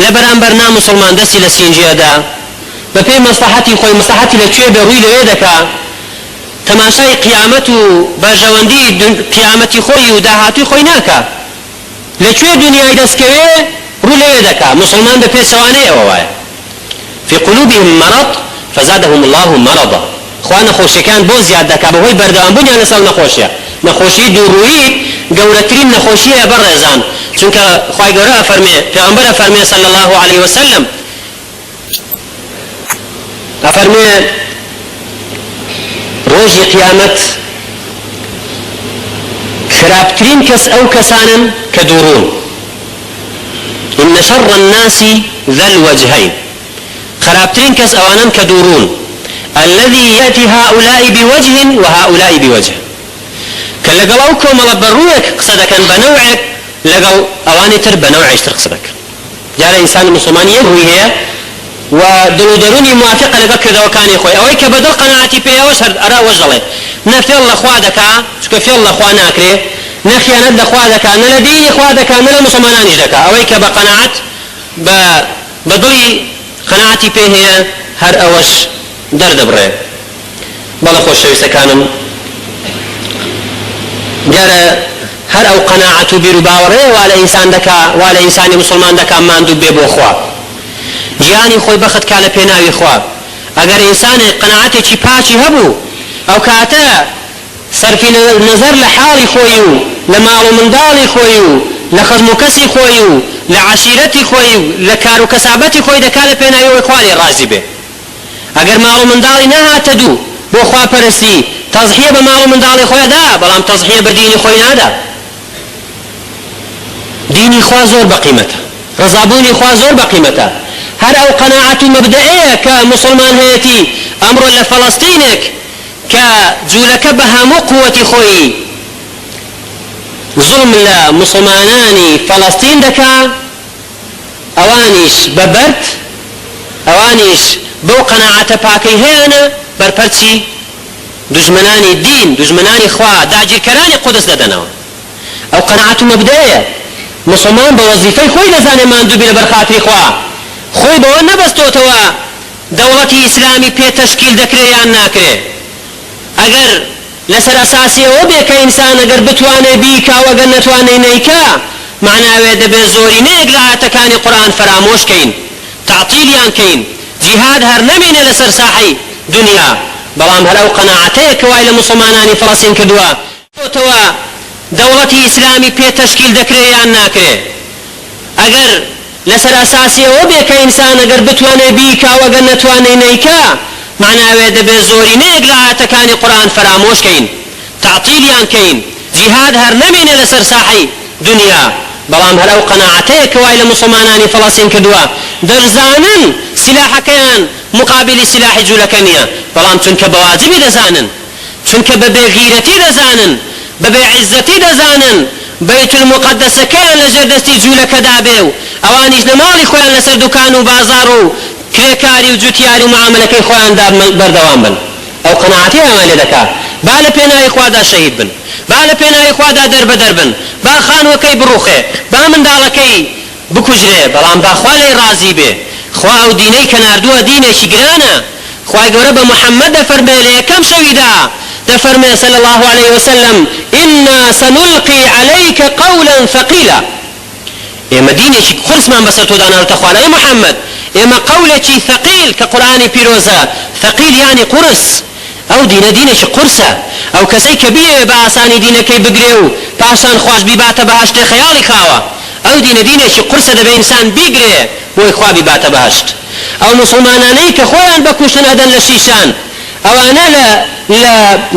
لە بەرامبەر نامسلمان دەستی لە سینجیەدا، بە پێی مەسلحەتی خۆی مەسلحەتی لەکوێ بێ ڕووی لەوێ دەکا، تەماشای قیامەت و بەرژەوەندی قیامەتی خۆی و داهاتووی خۆی ناکا، لەکوێ دنیای دەستکەوێ ڕوو لەوێ دەکا. مسلمان بە پێچەوانەی ئەوە وایە. في قلوبهم مرض فزادهم الله مرضا، خوا نەخۆشیەکان بۆ زیاد دەکا بەهۆی بەردەوامبوونیان لەسەر نەخۆشیە. نەخۆشی دووڕوویی گەورەترین نەخۆشیە بەڕێزان، چونکە خوای گەورە ئەفەرمێ، پێغەمبەر ئەفەرمێ صلی الله عليه وسلم، ئەفەرمێ ڕۆژی قیامەت خراپترین کەس ئەو کەسانن کە دووڕوون. إن شر الناس ذا الوجهين، خراپترین کەس ئەوانن کە دووڕوون. الذي يأتي هؤلاء بوجه وهؤلاء بوجه، كاللقل أو كومل برويك قصدك بنوعك لقل أواني تر بنوعش تر قصدك. جاء إنسان مسلمان يروي هي ودلو دروني موافقة لقل كذا وكان يخوي أويك بدل قناعتي بيه وشهد أرى وجلي نفي الله خوادك شكفي الله خواناك ليه نخيانات لخوادك نلدين خوادك نلا مسلمانانيش دك أويك بقناعت بدلي قناعتي بيه هي هر أوش دەردەبڕێ. بەڵە خۆشەویستەکانم، دیارە هەر ئەو قەناعەت و بیر و باوەڕێ وا لە ئینسان دەکا، وا لە ئینسانی مسلمان دەکا ماندوو بێ بۆ خوا، ژیانی خۆی بەخت کا لە پێناوی خوا. ئەگەر ئینسانێک قەناعەتێکی پاچی هەبوو، ئەو کاتە سەرفی نەزەر لە حاڵی خۆی و لە ماڵ و منداڵی خۆی و لە خەزم و کەسی خۆی و لە عەشیرەتی خۆی و لە کار و کەسابەتی خۆی دەکا لە پێناوی ئەوەی خوا لێ ڕازی بێ. ئەگەر ماڵ و منداڵی نەهاتە دوو بۆ خواپەرستی، تەزحیە بە ماڵ و منداڵی خۆی دا، بەڵام تەزحیە بە دینی خۆی نادا. دینی خوا زۆر بەقیمەتە، ڕزابوونی خوا زۆر بەقیمەتە. هەر ئەو قەناعەت و مەبدەئەیە کە مسلمان هەیەتی ئەمڕۆ لە فەڵەستینێک کە جوولەکە بە هەموو قووەتی خۆی زوڵم لە مسلمانانی فەڵەستین دەکا، ئەوانیش بە بەرد، ئەوانیش بەو قەناعەتە پاکەی هەیەنە بەرپەرچی دوژمنانی دین، دوژمنانی خوا، داگیرکەرانی قودس دەدەنەوە. ئەو قەناعەت و مەبدەئەیە. مسلمان بە وەزیفەی خۆی دەزانێ ماندوو بێ لەبەر خاتری خوا، خۆی بەوە نەبەستۆتەوە دەوڵەتی ئیسلامی پێ تەشکیل دەکرێ یان ناکرێ. ئەگەر لەسەر ئەساسی ئەوە بێ کە ئینسان ئەگەر بتوانێ بیکا و ئەگەر نەتوانێ نەیکا، معناوێ دەبێ زۆرینەیەک لە ئاەتەکانی قورئان فەرامۆشکەین، تعتیلیان کەین، جیهاد هەر نەمێنێ لەسەر ساحەی دنیا، بەڵام هەر ئەو قەناعەتەیە کە وای لە مسلمانانی فەڵەستین کردووە تەوە دەوڵەتی ئیسلامی پێ تەشکیل دەکرێ یان ناکرێ. ئەگەر لەسەر ئەساسی ئەوە بێ کە ئینسان ئەگەر بتوانێ بیکا و ئەگەر نەتوانێ نەیکا، معناوێ دەبێ زۆرینەیەک لە ئاەتەکانی قورئان فەرامۆشکەین، تعتیلیان کەین، جیهاد هەر نەمێنێ لەسەر ساحەی دنیا، بەڵام هەر ئەو قەناعەتەیە کە وای لە مسلمانانی فەڵەستین کردووە دەرزانن سلاحەکەیان مقابلی سلاحی جوولەکە نییە، بەڵام چونکە بەواجبی دەزانن، چونکە بەبێ غیرەتی دەزانن بەبێ عیزەتی دەزانن بەیت المقدسەکەیان لەژێر دەستی جوولەکەدا بێ و ئەوانیش لە ماڵی خۆیان لەسەر دوکان و بازار و کرێکاری و جوتیاری و معاملەکەی خۆیاندا بەردەوام بن ئەو قەناعەتی ئەوان لێ دەکات با لە پێناوی خوادا شەهید بن با لە پێناوی خوادا دەربەدەر بن با خانوەکەی بڕوخێ با منداڵەکەی بکوژرێ بەڵام با خوا لێی ڕازی بێ خوا ئەو دینەی کە ناردووە دینێکی گرانە خوای گەورە بە محەممەد دەفەرمێ لە یەکەم شەویدا دەفەرمێ صلی الله عليه وسلم إنا سنلقي عليك قولا ثقيلا ئێمە دینێکی قورسمان بەسەر تۆ داناوتە خوانای محەممەد ئێمە قەولێکی ثەقیل کە قورئانی پیرۆزە ثەقیل یانی قورس ئەو دینە دینێکی قورسە ئەو کەسەی کە بیەوێ بە ئاسانی دینەکەی بگرێ و پاشان خۆش بیباتە بەهەشتێ خەیاڵی خاوە ئەو دینە دینێکی قورسە دەبێ ئینسان بیگرێ بۆی خوا بیباتە بەهەشت ئەو مسلمانانەی کە خۆیان بە کوشتن ئەدەن لە شیشان ئەوانە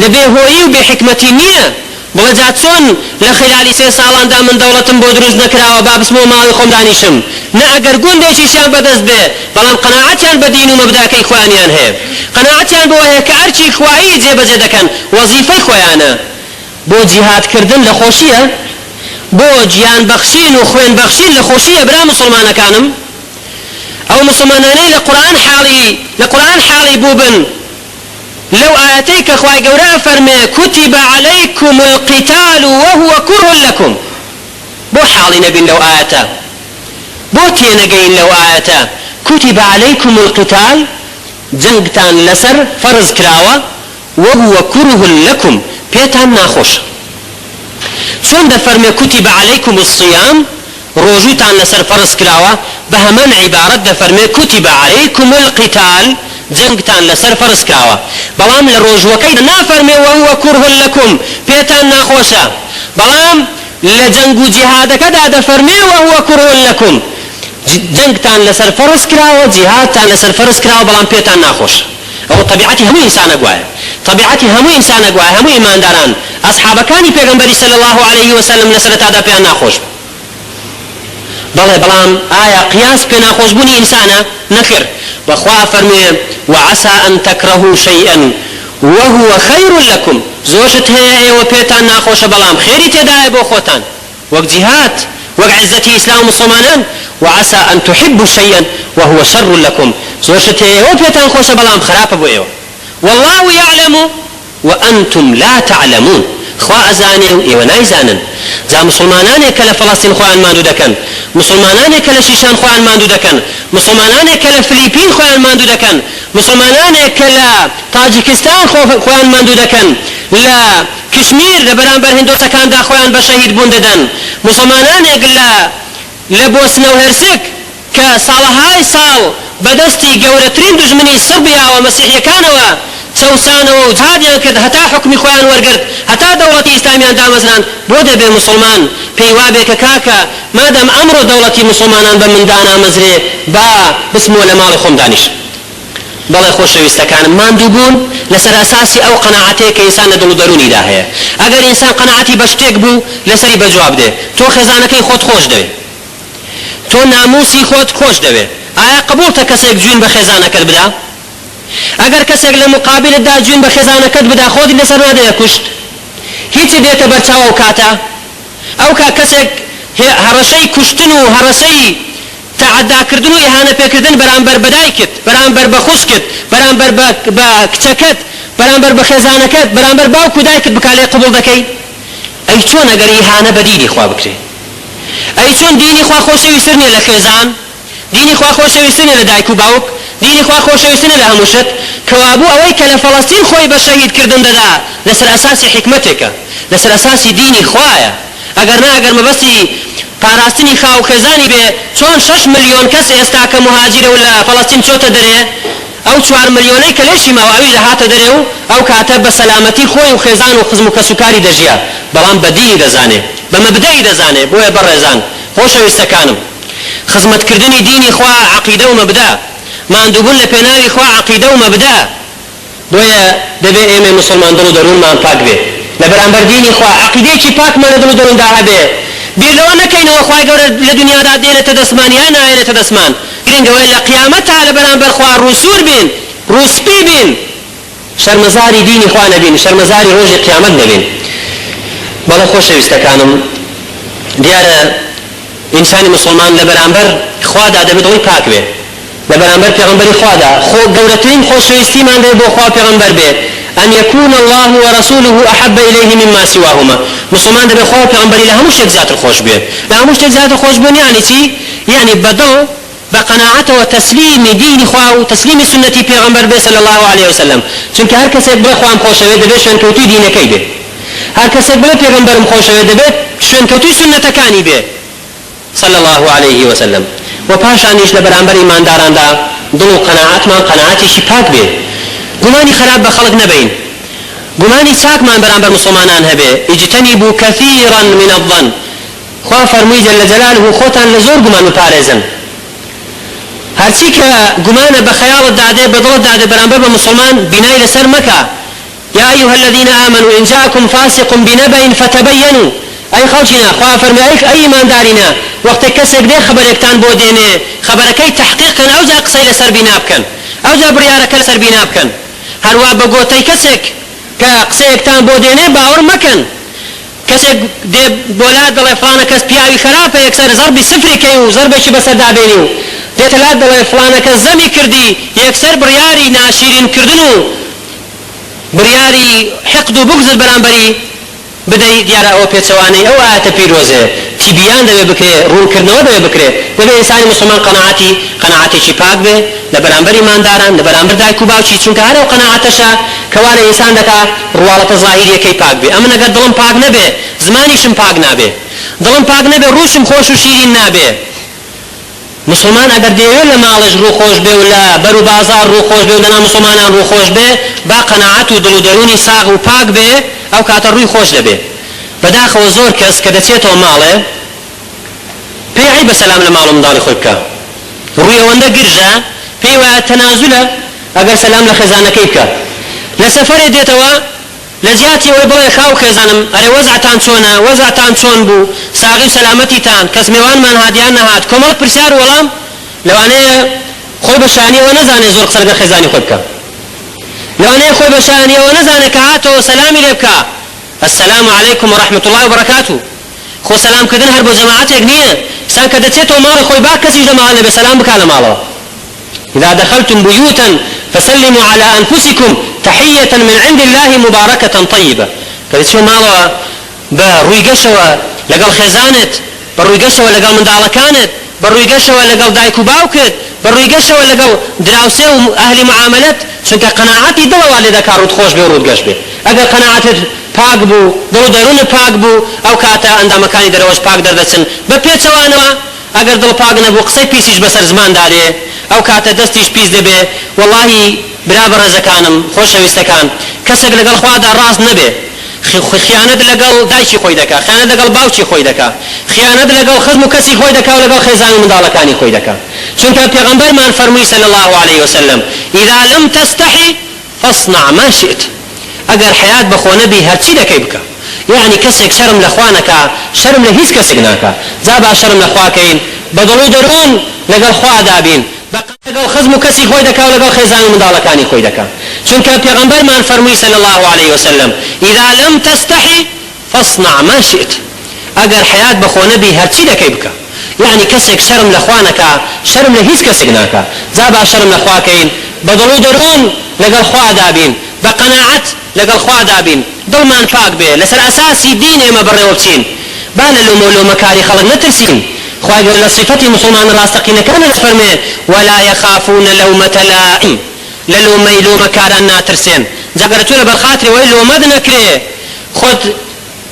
لە بێهۆیی و بێحکمەتی نییە بڵێ جا چۆن لە خلالی 3 ساڵاندا من دەوڵەتم بۆ دروست نەکراوە با بچمەوە ماڵی خۆم دانیشم نە ئەگەر گوندێکیشیان بەدەست بێ بەڵام قەناعەتیان بە دین و مەبداکەی خۆیانیان هەیە قەناعەتیان بۆ هەیە کە ئەرچی خوایی جێبەجێ دەکەن وەزیفەی خۆیانە بۆ جیهادکردن لە خۆشیە بۆ گیان بەخشین و خوێن بەخشین لە خۆشیە برا مسلمانەکانم ئەو مسلمانانەی لە قورئان حاڵی بوو بن لو آياتيك خواهي قوراء فرمي كتب عليكم القتال وهو كره لكم بو حالي نبين لو آياتا بو تينقين لو آياتا كتب عليكم القتال جنگتان لسر فرز كراوة وهو كره لكم بيتان ناخوش شون دا فرمي كتب عليكم الصيام روجوتان لسر فرز كراوة بهمان عبارة دا فرمي كتب عليكم القتال جنگتان لسر فرض کراوە بەڵام لە ڕۆژوەکەی نافەرمێ وهو كره لكم پێتان ناخۆشە بەڵام لە جەنگ و جیهادەکەدا دەفەرمێ وهو كره لكم جنگتان لەسەر فرض کراوە جیهادتان لەسەر فرض کراوە بەڵام پێتان ناخۆشە ئەو طبیعەتی هەموو ئینسانە گوایە طبیعەتی هەموو ئینسانە گوایە هەموو ئیمانداران ئەصحابەکانی پێغەمبەری صلی الله عليه وسلم لە سەرەتادا پێیان ناخۆش بەڵام ئایا قیاس پێ ناخۆشبوونی ئینسانە نەکرد وخوا فرمي وعسى أن تكرهوا شيئا وهو خير لكم زوجت هي وبيتان ناخوش بلام خيري تداعي بو خوتان وقت جهاد وقت عزتي إسلام مسلمان وعسى أن تحبوا شيئا وهو شر لكم زوجت هي وبيتان خوش بلام خراب بو إيوه والله يعلم وأنتم لا تعلمون خوا أزاني إيوه نايزانا زا مسلماناني كلا فلسطين خوان ماندو دكن مسلماناني كلا شيشان خوان ماندو دكن مسلماناني كلا فلبين خوان ماندو دكن مسلماناني كلا تاجيكستان خوان ماندو دكن لا كشمير لبرانبر هندوسكان دا خوان بشهيد بون ددن مسلماناني لبوسنا وهرسك كصالحاي صال بدستي قورترين دجمني صربيا ومسيحيا كانوا چەوسانەوە و جهادیان کرد هەتا حکمی خۆیان وەرگرت هەتا دەوڵەتی ئیسلامیان دامەزران بۆ دەبێ مسلمان پێی وابێ کە کاکە مادەم ئەمڕۆ دەوڵەتی مسلمانان بە من دانامەزرێ با بسمۆ لە ماڵی خۆم دانیش بەڵێ خۆشەویستەکانم ماندوو بوون لەسەر ئەساسی ئەو قەناعەتەیە کە ئینسان لە دڵ و دەرونیدا هەیە ئەگەر ئینسان قەناعەتی بە شتێک بوو لەسەری بەجواب دێ تۆ خێزانەکەی خۆت خۆش دەوێ تۆ ناموسی خۆت خۆش دەوێ ئایا قبوڵتە کەسێک جوین بە خێزانەکەت بدا ئەگەر کەسێک لە مقابلتدا جوین بە خێزانەکەت بدا خۆتی لەسەر نادەیە کوشت هیچی دێتە بەرچاو ئەو کاتە ئەو کەسێک هەڕەشەی کوشتن و هەڕەشەی تعەداکردن و ئیهانە پێکردن بەرامبەر بە دایکت بەرامبەر بە خوشکت بەرامبەر بە کچەکەت بەرامبەر بە خێزانەکەت بەرامبەر باوک و دایکت بکالێ قبوڵ دەکەی ئەی چۆن ئەگەر ئیهانە بە دینی خوا بکرێ ئەی چۆن دینی خوا خۆشەویستتر نیە لە خێزان دینی خوا خۆشەویستتر نیە لە دایک و باوک دینی خوا خۆشەویستتر نیە لە هەموو شت کەوابوو ئەوەی کە لە فەڵەستین خۆی بە شەهیدکردن دەدا لەسەر ئەساسی حکمەتێکە لەسەر ئەساسی دینی خوایە ئەگەر نا ئەگەر مەبەستی پاراستنی خاو خێزانی بێ چۆن 6 ملیۆن کەس ئێستا کە مهاجرە و لە فەڵەستین چۆتە دەرێ ئەو 4 ملیۆنەی کە لێشی ماوە ئەوی دەهاتە دەرێ و ئەو کاتە بە سەلامەتی خۆی و خێزان و خزم و کەسوکاری دەژیا بەڵام بە دینی دەزانێ بە مەبدەی دەزانێ بۆیە بەڕێزان خۆشەویستەکانم خزمەتکردنی دینی خوا عەقیدە و مەبدا ماندووبوون لە پێناوی خوا عەقیدە و مەبدا بۆیە دەبێ ئێمە مسلمان دڵ و دەروونمان پاک بێ لە بەرامبەر دینی خوا عەقیدەیەکی پاکمان لە دڵ و دەرووندا هەبێ بیر لەوە نەکەینەوە خوای گەورە لە دنیادا دێنێتە دەسمان یان نایێنێتە دەسمان گرنگەوەی لە قیامەتتا لە بەرامبەر خوا ڕووسور بین ڕووسپی بین شەرمەزاری دینی خوا نەبین شەرمەزاری ڕۆژی قیامەت دەبین بەڵێ خۆشەویستەکانم دیارە ئینسانی مسلمان لە بەرامبەر خوادا دەبێت دڵی پاک بێ لە بەرامبەر پێغەمبەری خوادا گەورەترین خۆشەویستیمان دەبێت بۆ خوا پێغەمبەر بێ أن يكون الله ورسوله أحب إليه مما سواهما مسلمان دەبێت خوا پێغەمبەری لە هەموو شتێک زیاتر خۆش بێ لە هەموو شتێک زیاتر خۆش بوون یعنی چی یعنی بەدڵ بقناعته وتسليم دين خواه وتسليم سنة پیغمبر به صلى الله عليه وسلم چونکه هر کسی بله خوام خوشوه دبه شون کوتی دینه کی به هر کسی بله پیغمبرم خوشوه دبه شون کوتی سنت کانی به صلى الله عليه وسلم و پاشانیش لبرانبر ایمان داران دا دلو قناعت من قناعتی شی پاک به گمانی خراب بخلق نبین گمانی چاک من برانبر مسلمانان هبه اجتنبوا كثيرا من الظن خواه فرموی جل جلاله خوتان لزور گمان پارزن هرچی که گمان بخیال داده بدل داده برانبر بمسلمان بنای لسر مکه يا أيها الذين آمنوا إن جاءكم فاسق بنبأ فتبينوا أي خوشنا خواه فرمائك أي من دارنا وقت كسك دي خبرك تان بودينه خبركي تحقيق كان أوجا قصي لسر بناب كان أوجا بريارك لسر بناب كان هروا بقوتي كسك كقصيك تان بودينه باور مكان كسك دي بولاد الله فلانا كس بياوي خرافة يكسر ضربي صفري كيو ضربي شي بسر دابينيو دێتەلات دەڵێ فلانەکە زەمی کردی یەکسەر بڕیاری ناشرین کردن و بڕیاری حقد و بغزت بەرامبەری بدەی دیارە ئەوە پێچەوانەی ئەو ئاەتە پیرۆزێ تیبیان دەبێ بکرێ ڕوونکردنەوە دەبێ بکرێ دەبێ ئینسانی مسلمان قەناعەتێکی پاک بێ لە بەرامبەر ئیمانداران لە بەرامبەر دایک و باوکی چونکە هەر ئەو قەناعەتەشە کەوا لە ئینسان دەکا ڕواڵەتە زاهیریەکەی پاک بێ ئەمن ئەگەر دڵم پاک نەبێ زمانیشم پاک نابێ دڵم پاک نەبێ ڕووشم خۆش و شیرین نابێ مسلمان اگر دیوی لمالش رو خوش بێ و لە بەرو بازار رو خوش بێ و لەنا مسلمانان رو خوش بێ با قەناعەت و دڵ و دەرونی ساغ و پاک بێ ئەو کاتە ڕووی خۆش دەبێ بەداخەوە زۆر کەس کە دەچێتەوە ماڵێ پێی عیبە سەلام لە ماڵ و منداڵی خۆی بکە ڕووی ئەوەندە گرژە پێی وایە تەنازولە ئەگەر سەلام لە خێزانەکەی بکە لە سەفەرێ دێتەوە لە جیاتی ئەوەی بڵێ خاو خێزانم ئەرێ وەزعتان چۆنە وەزعتان چۆن بوو ساغی و سەلامەتیتان کەس میوانمان هادیان نەهات کۆمەڵ پرسیار وەڵام لەوانەیە خۆی بە شانیەوە نەزانێ زۆر قسە لەگەڵ خێزانی خۆی بکە لەوانەیە خۆی بە شانیەوە نەزانێ کە هاتەوە سەلامی لێ بکە السلام علیکم ورحمة الله وبركاته خۆ سەلامکردن هەر بۆ جەماعەتێک نییە ئینسان کە دەچێتەوە ماڵی خۆی با کەسیش لە ماڵ نەبێ سەلام بکا لە ماڵەوە إذا دخلتم بيوتا فسلموا على أنفسكم تحية من عند الله مباركة طيبة كذا ماڵەوە بە ڕووی گەشەوە لەگەڵ خێزانت بە ڕووی گەشەوە لەگەڵ منداڵەکانت بە ڕووی گەشەوە لەگەڵ دایک و باوکت بە ڕووی گەشەوە لەگەڵ دراوسێ و ئەهلی معاملەت چونکە قەناعەتی دڵەوە لێ دەکا ڕووت خۆش بێ و ڕووت گەشت بێ ئەگەر قەناعەتت پاک بوو دڵ و دەروونت پاک بوو ئەو کاتە ئەندامەکانی دەرەوەش پاک دەردەچن بە پێچەوانەوە ئەگەر دڵ پاک نەبوو قسەی پیسیش بەسەر زمان دادێ ئەو کاتە دەستیش پیس دەبێ وەڵاهی برا بەڕێزەکانم خۆشەویستەکان کەسێک لەگەڵ خوادا ڕاست نەبێ خیانەت لەگەڵ دایکی خۆی دەکا خیانەت لەگەڵ باوکی خۆی دەکا خیانەت لەگەڵ خزم و کەسی خۆی دەکا و لەگەڵ خێزان و منداڵەکانی خۆی دەکا چونکە پێغەمبەرمان فەرمووی صلی الله عليه وسلم إذا لم تستحي فاصنع ما شئت ئەگەر حیات بەخۆ نەبی هەرچی دەکەی بکە یعنی کەسێک شەرم لە خوا نەکا شەرم لە هیچ کەسێک ناکا جا با شەرم لە خواکەین بە دڵ و دەروون لەگەڵ خوادا بین لەگەڵ خزم و کەسی خۆی دەکا و لەگەڵ خێزان و منداڵەکانی خۆی دەکا چونکە پێغەمبەرمان فەرمووی صلی الله عليه وسلم إذا لم تستحي فاصنع ما شئت ئەگەر حیات بەخۆ نەبی هەرچی دەکەی بکە یعنی کەسێک شەرم لە خوا نەکا شەرم لە هیچ کەسێک ناکا جا با شەرم لە خواکەین بە دڵ و دەروون لەگەڵ خوادا بین بە قەناعەت لەگەڵ خوادا بین دڵمان پاک بێ لەسەر ئەساسی دین ئێمە بەڕێوە بچین با لە لۆمە و لۆمەکاری خەڵک نەترسین خواهی گەور لە صفەتی مسلمان ڕاستەقینەکانش فەرمێ ولا يخافون لومة لائم لە لۆمەی لۆمەکاران ناترسێن جاگەر تۆ لە بەرخاترەوەی لۆمەت نەکرێ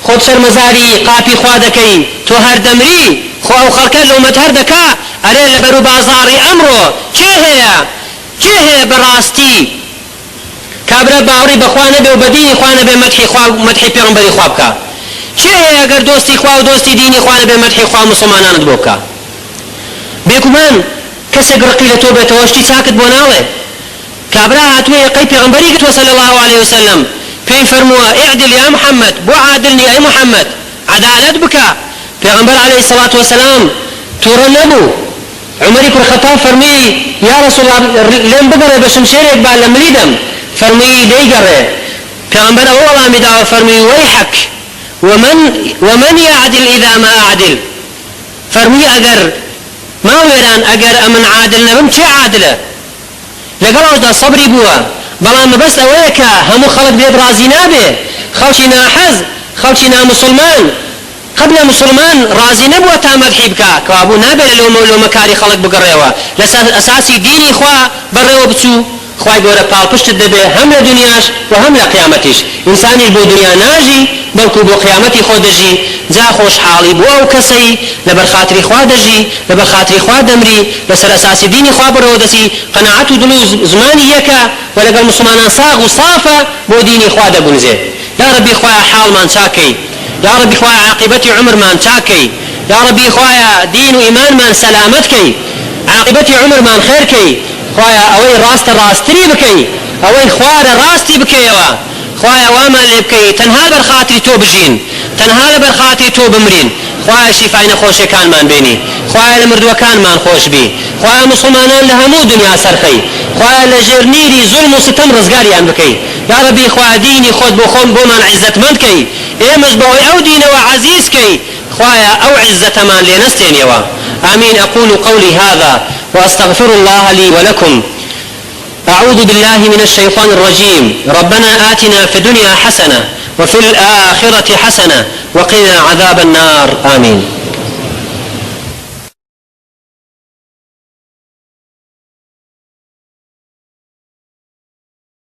خۆت شەرمەزاری قاپی خوا دەکەی تۆ هەر دەمری خۆ ئەو خەڵکە لۆمەت هەر دەکا ئەرێ لە بەر و بازاڕی ئەمڕۆ کێ هەیە بەڕاستی کابرا باوری بخوا نبێ و بەدینی خوا نەبێ مەدحی پێغەمبەری خوا بکە چێ هەیە ئەگەر دۆستی خوا و دۆستی دینی خوا نەبێ مەدحی خوا مسلمانانت بۆ بکە بێگومان کەسێک ڕقی لە تۆ بێتەوە شتی چاکت بۆ ناڵێ کابرا هاتووە یەقەی پێغەمبەری گرتووە صلی الله عليه وسلم پێی فەرمووە اعدل یا محەممەد بۆ عادلنی ئەی محەممەد عەدالەت بکە پێغەمبەر عليه الصلاة والسلام تووڕە نەبوو عمەری کوڕ خەتاب فەرمی یا رسول الله لێم بگەڕێ بە شمشێرێک با لە ملیدەم فرمي ليقرأ پیغمبر أولا مدعو فرمي ويحك ومن يعدل إذا ما أعدل فرمي أجر ما ويران أجر أمن عادل نبم شي عادلة لقالوا دا صبري بوا بلا ما بس أويكا همو خلق بيد رازي نابه خوشنا حز خوشنا مسلمان قبل مسلمان رازي نبوة تامد حيبكا كوابو نابه لو مكاري خلق بقريوا لأساسي ديني خوا بريوا بتسو خواهي قولة پال پشت دبه هم لدنياش وهم لقيامتش انساني بو دنيا ناجي بلکو بو قيامتي خود دجي جا خوش حالي بو او كسي لبر خاطري خواه دجي لبر خاطري خواه دمري لسر اساسي ديني خواه برو دسي قناعتو دلو زماني يكا ولقى المسلمان صاغ وصافة بو ديني خواه دبونزي يا ربي خواه حال من شاكي يا ربي خواه عاقبتي عمر من شاكي يا ربي خواه دين وإيمان من سلامتكي عاقبتي عمر من خيركي خوایا اوی راستری بکی اوی خوار راستی بکیوا خوایا واما لی بکی تنها بر خاطری تو بجین تنها بر خاطری تو بمرین خوایا شفای نخوش کان من بینی خوایا لمردو کان من خوش بی خوایا مسلمانان لهمو دنیا سرخی خوایا لجرنیری ظلم و ستم رزگاری ان بکی یا ربی خوایا دینی خود بخون بو من عزت مند کی ایمز بوی او دین و عزیز کی خوایا او عزت من لنستین یوا آمین. أقول قولي هذا وأستغفر الله لي ولكم. أعوذ بالله من الشيطان الرجيم. ربنا آتنا في الدنيا حسنة وفي الآخرة حسنة وقنا عذاب النار. آمين.